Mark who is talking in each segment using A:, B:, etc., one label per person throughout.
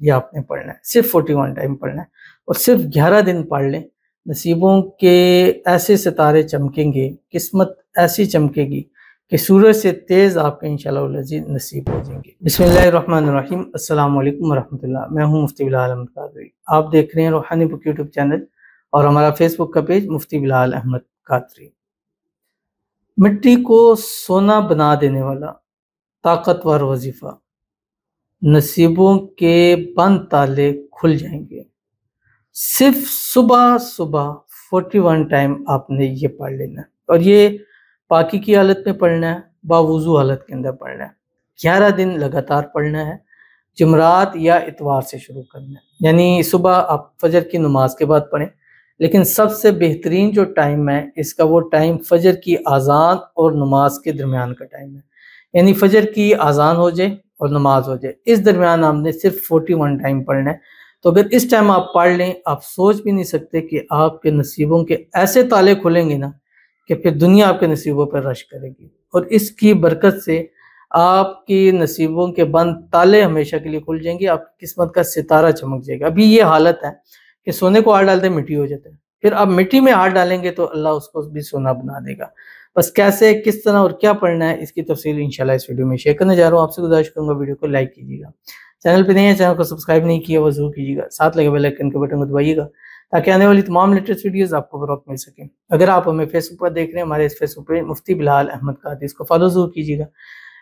A: یہ آپ نے پڑھنا ہے، صرف 41 ٹائم پڑھنا ہے، اور صرف 11 دن پڑھ لیں۔ نصیبوں کے ایسے ستارے چمکیں گے، قسمت ایسی چمکے گی کہ سورج سے تیز آپ کے انشاءاللہ العزیز نصیب ہو جائیں گے۔ بسم اللہ الرحمن الرحیم۔ السلام علیکم ورحمۃ اللہ۔ میں ہوں مفتی بلال احمد قادری۔ آپ دیکھ رہے ہیں روحانی بک یوٹیوب چینل اور ہمارا فیس بک کا پیج مفتی بلال احمد قادری۔ مٹی کو سونا بنا دینے والا طاقتور وظیفہ، نصیبوں کے بند تالے کھل جائیں گے۔ صرف صبح 41 ٹائم آپ نے یہ پڑھ لینا ہے، اور یہ پاکی کی حالت میں پڑھنا ہے، باوضو حالت کے اندر پڑھنا ہے۔ 11 دن لگاتار پڑھنا ہے، جمعرات یا اتوار سے شروع کرنا ہے، یعنی صبح آپ فجر کی نماز کے بعد پڑھیں، لیکن سب سے بہترین جو ٹائم ہے اس کا وہ ٹائم فجر کی اذان اور نماز کے درمیان کا ٹائم ہے، یعنی فجر کی اذان ہو جائے اور نماز ہو جائے، اس درمیان آپ نے صرف 41 ٹائم پڑھنا ہے۔ تو اگر اس ٹائم آپ پڑھ لیں، آپ سوچ بھی نہیں سکتے کہ آپ کے نصیبوں کے ایسے تالے کھلیں گے نا کہ پھر دنیا آپ کے نصیبوں پر رش کرے گی، اور اس کی برکت سے آپ کی نصیبوں کے بند تالے ہمیشہ کے لیے کھل جائیں گے، آپ کی قسمت کا ستارہ چمک جائے گا۔ ابھی یہ حالت ہے کہ سونے کو ہاتھ ڈالتے مٹی ہو جاتا ہے، پھر آپ مٹی میں ہاتھ ڈالیں گے تو اللہ اس کو بھی سونا بنا دے گا۔ بس کیسے، کس طرح اور کیا پڑھنا ہے، اس کی تفصیل انشاءاللہ اس ویڈیو میں شیئر کرنے جا رہا ہوں۔ آپ سے گزارش کروں گا ویڈیو کو لائک کیجیے گا، چینل پہ نہیں ہے چینل کو سبسکرائب نہیں کیا وہ ضرور کیجیے گا، ساتھ لگے بیل آئیکن کے بٹن کو دبائیے گا تاکہ آنے والی تمام لیٹسٹ ویڈیوز آپ کو بروقت مل سکیں۔ اگر آپ ہمیں فیس بک پر دیکھ رہے ہیں، ہمارے اس فیس بک پہ مفتی بلال احمد قادری، اس کو فالو ضرور کیجیے گا۔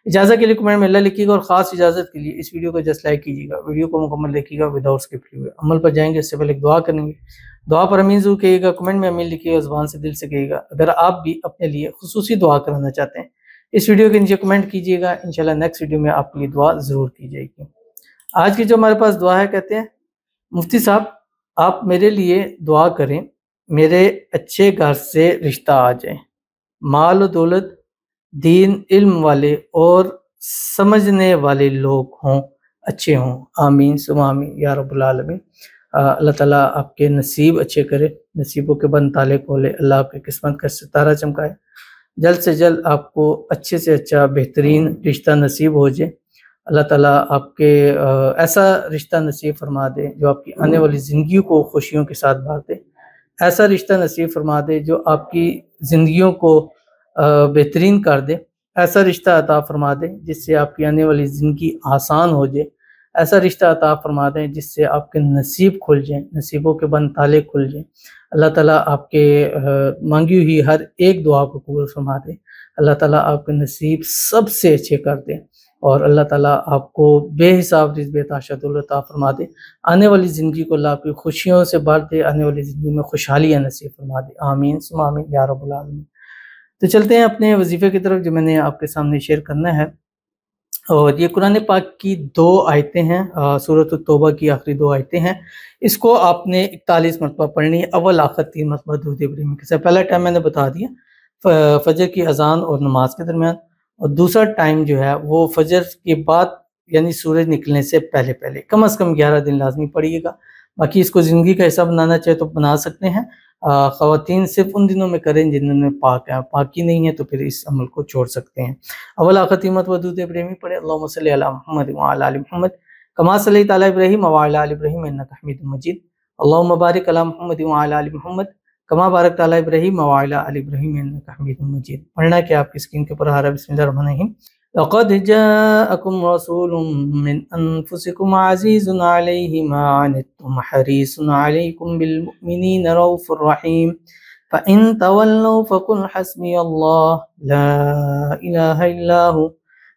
A: اجازت کے لیے کمنٹ میں اللہ لکھیے گا، اور خاص اجازت کے لیے اس ویڈیو کو جسٹ لائک کیجیے گا، ویڈیو کو مکمل دیکھیے گا وداؤٹ اسکپ کیے ہوئے۔ عمل پر جائیں گے اس سے پہلے ایک دعا کریں گے، دعا پر امین ضرور کہیے گا، کمنٹ میں امین لکھیے گا، زبان سے دل سے کہیے گا۔ اگر آپ بھی اپنے لیے خصوصی دعا کرانا چاہتے ہیں، اس ویڈیو کے نیچے کمنٹ کیجیے گا، انشاءاللہ نیکسٹ ویڈیو میں آپ کی دعا ضرور کی جائے گی۔ آج کی جو ہمارے پاس دعا ہے، کہتے ہیں مفتی صاحب آپ میرے لیے دعا کریں، میرے اچھے گھر سے رشتہ آ جائیں، مال و دولت، دین، علم والے اور سمجھنے والے لوگ ہوں، اچھے ہوں، آمین ثم آمین یا رب العالمین۔ اللہ تعالیٰ آپ کے نصیب اچھے کرے، نصیبوں کے بند تالے کھولے، اللہ آپ کی قسمت کا ستارہ چمکائے، جلد سے جلد آپ کو اچھے سے اچھا بہترین رشتہ نصیب ہو جائے۔ اللہ تعالیٰ آپ کے ایسا رشتہ نصیب فرما دے جو آپ کی آنے والی زندگیوں کو خوشیوں کے ساتھ بھر دے، ایسا رشتہ نصیب فرما دے جو آپ کی زندگیوں کو بہترین کر دے، ایسا رشتہ عطا فرما دے جس سے آپ کی آنے والی زندگی آسان ہو جائے، ایسا رشتہ عطا فرما دیں جس سے آپ کے نصیب کھل جائیں، نصیبوں کے بند تالے کھل جائیں۔ اللہ تعالیٰ آپ کے مانگی ہوئی ہر ایک دعا کو قبول فرما دے، اللہ تعالیٰ آپ کے نصیب سب سے اچھے کر دیں، اور اللہ تعالیٰ آپ کو بے حساب رزق بے تحاشا دولت عطا فرما دے، آنے والی زندگی کو اللہ آپ کی خوشیوں سے بھر دے، آنے والی زندگی میں خوشحالیاں نصیب فرما دے، آمین ثم آمین یا رب العالمین۔ تو چلتے ہیں اپنے وظیفے کی طرف جو میں نے آپ کے سامنے شیئر کرنا ہے، اور یہ قرآن پاک کی 2 آیتیں ہیں، سورۃ التوبہ کی آخری 2 آیتیں ہیں۔ اس کو آپ نے 41 مرتبہ پڑھنی ہے، اول آخر 3 مرتبہ درود ابراہیمی کے ساتھ۔ پہلا ٹائم میں نے بتا دیا فجر کی اذان اور نماز کے درمیان، اور دوسرا ٹائم جو ہے وہ فجر کے بعد یعنی سورج نکلنے سے پہلے پہلے، کم از کم 11 دن لازمی پڑھیے گا۔ باقی اس کو زندگی کا حصہ بنانا چاہے تو بنا سکتے ہیں، خواتین صرف ان دنوں میں کریں جن میں پاک ہے، پاکی نہیں ہے تو پھر اس عمل کو چھوڑ سکتے ہیں۔ اول آخر 3 مرتبہ درود ابراہیمی پڑھیں، اللہم صلی علی محمد وعلی آل محمد کما صلیت علی ابراہیم وعلی آل ابراہیم انک حمید مجید، اللہم بارک علی محمد وعلی آل محمد کما بارکت علی ابراہیم وعلی آل ابراہیم انک حمید مجید۔ پڑھنا کیا آپ کی اسکرین کے اوپر آ رہا ہے، بسم اللہ الرحمن الرحیم۔ لقد جاءکم رسول من انفسکم عزیز علیہ ما عنتم حریص علیکم بالمؤمنین رؤوف رحیم فَإِن تَوَلَّوْا فَقُلْ حَسْبِيَ اللَّهُ لَا إِلَٰهَ إِلَّا هُوَ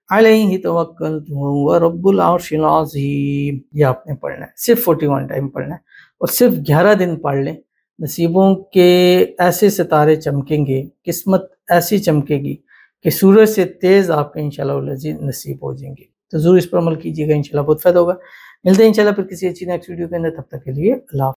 A: عَلَيْهِ تَوَكَّلْتُ وَهُوَ رَبُّ الْعَرْشِ الْعَظِيمِ۔ یہ آپ نے پڑھنا ہے، صرف 41 ٹائم پڑھنا ہے، اور صرف 11 دن پڑھ لیں، نصیبوں کے ایسے ستارے چمکیں گے، قسمت ایسی چمکے گی کہ سورج سے تیز آپ کے انشاءاللہ العزیز نصیب ہو جائیں گے۔ تو ضرور اس پر عمل کیجیے گا، انشاءاللہ بہت فائدہ ہوگا۔ ملتے ہیں انشاءاللہ پھر کسی اچھی نیکسٹ ویڈیو کے اندر، تب تک کے لیے اللہ حافظ۔